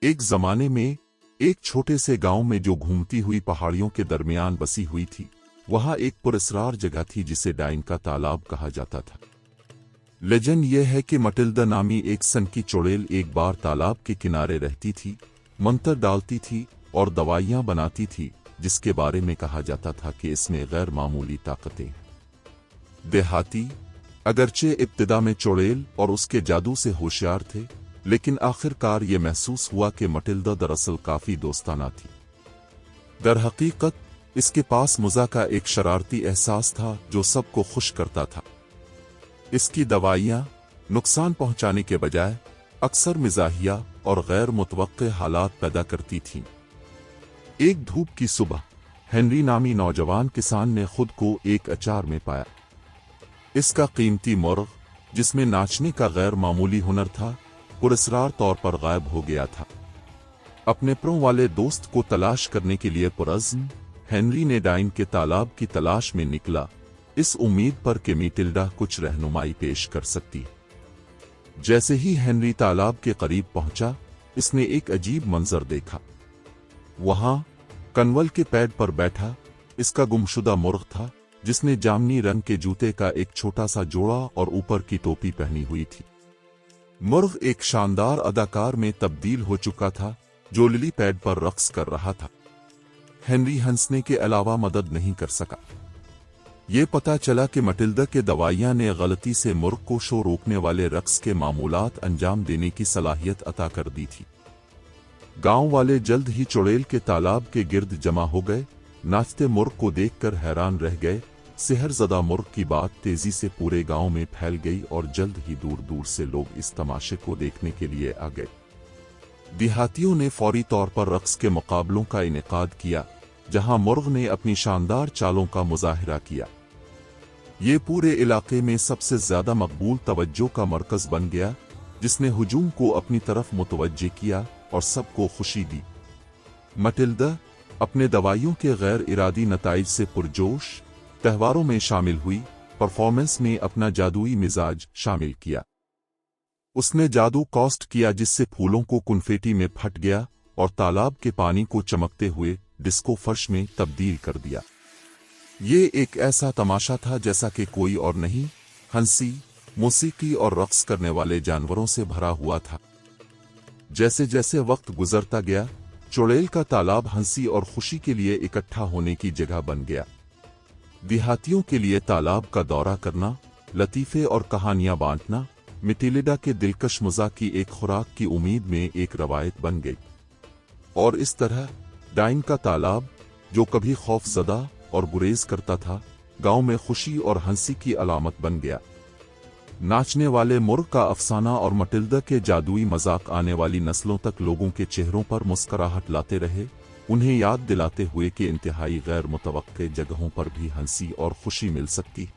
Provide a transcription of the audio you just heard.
एक जमाने में एक छोटे से गांव में जो घूमती हुई पहाड़ियों के दरमियान बसी हुई थी, वहां एक पुरस्कार जगह थी जिसे डाइन का तालाब कहा जाता था। लेजेंड यह है कि मटिल्डा नामी एक सनकी चुड़ैल एक बार तालाब के किनारे रहती थी, मंत्र डालती थी और दवाइयां बनाती थी, जिसके बारे में कहा जाता था कि इसमें गैर मामूली ताकतें हैं। देहाती अगरचे इब्तिदा में चुड़ैल और उसके जादू से होशियार थे, लेकिन आखिरकार ये महसूस हुआ कि मटिल्डा दरअसल काफी दोस्ताना थी। दरहकीकत इसके पास मुज़ा का एक शरारती एहसास था जो सबको खुश करता था। इसकी दवाइयां नुकसान पहुंचाने के बजाय अक्सर मिजाहिया और गैर मुतवक्के हालात पैदा करती थीं। एक धूप की सुबह हेनरी नामी नौजवान किसान ने खुद को एक अचार में पाया। इसका कीमती मुर्ग, जिसमें नाचने का गैर मामूली हुनर था, पुरस्कार तौर पर गायब हो गया था। अपने प्रों वाले दोस्त को तलाश करने के लिए पुरज़्म हेनरी ने डाइन के तालाब की तलाश में निकला, इस उम्मीद पर कि मटिल्डा कुछ रहनुमाई पेश कर सकती। जैसे ही हेनरी तालाब के करीब पहुंचा, इसने एक अजीब मंजर देखा। वहां कनवल के पैड पर बैठा इसका गुमशुदा मुर्ग था, जिसने जामनी रंग के जूते का एक छोटा सा जोड़ा और ऊपर की टोपी पहनी हुई थी। मुर्ग एक शानदार अदाकार में तब्दील हो चुका था, जो लिली पैड पर रक्स कर रहा था। हेनरी हंसने के अलावा मदद नहीं कर सका। ये पता चला कि मटिल्डा के दवाइयां ने गलती से मुर्ग को शो रोकने वाले रक्स के मामूलात अंजाम देने की सलाहियत अता कर दी थी। गांव वाले जल्द ही चुड़ैल के तालाब के गिर्द जमा हो गए, नाचते मुर्ग को देखकर हैरान रह गए। सेहरज़दा मुर्ग की बात तेजी से पूरे गांव में फैल गई और जल्द ही दूर दूर से लोग इस तमाशे को देखने के लिए आ गए। देहातियों ने फौरी तौर पर रक्स के मुकाबलों का इनेकाद किया, जहां मुर्ग ने अपनी शानदार चालों का मुजाहिरा किया। ये पूरे इलाके में सबसे ज्यादा मकबूल तवज्जो का मरकज बन गया, जिसने हुजूम को अपनी तरफ मुतवज्जे किया और सबको खुशी दी। मटिल्डा अपने दवाइयों के गैर इरादी नताइज से पुरजोश, त्योहारों में शामिल हुई, परफॉर्मेंस में अपना जादुई मिजाज शामिल किया। उसने जादू कास्ट किया जिससे फूलों को कुनफेटी में फट गया और तालाब के पानी को चमकते हुए डिस्को फर्श में तब्दील कर दिया। ये एक ऐसा तमाशा था जैसा कि कोई और नहीं, हंसी, मौसीकी और रक्स करने वाले जानवरों से भरा हुआ था। जैसे जैसे वक्त गुजरता गया, चुड़ैल का तालाब हंसी और खुशी के लिए इकट्ठा होने की जगह बन गया। देहातियों के लिए तालाब का दौरा करना, लतीफे और कहानियां बांटना मटिल्डा के दिलकश मज़ाक की एक खुराक की उम्मीद में एक रवायत बन गई। और इस तरह डाइन का तालाब, जो कभी खौफजदा और गुरेज करता था, गांव में खुशी और हंसी की अलामत बन गया। नाचने वाले मुर्ग का अफसाना और मटिल्डा के जादुई मजाक आने वाली नस्लों तक लोगों के चेहरों पर मुस्कुराहट लाते रहे, उन्हें याद दिलाते हुए कि इंतहाई गैर मुतवक्के जगहों पर भी हंसी और खुशी मिल सकती।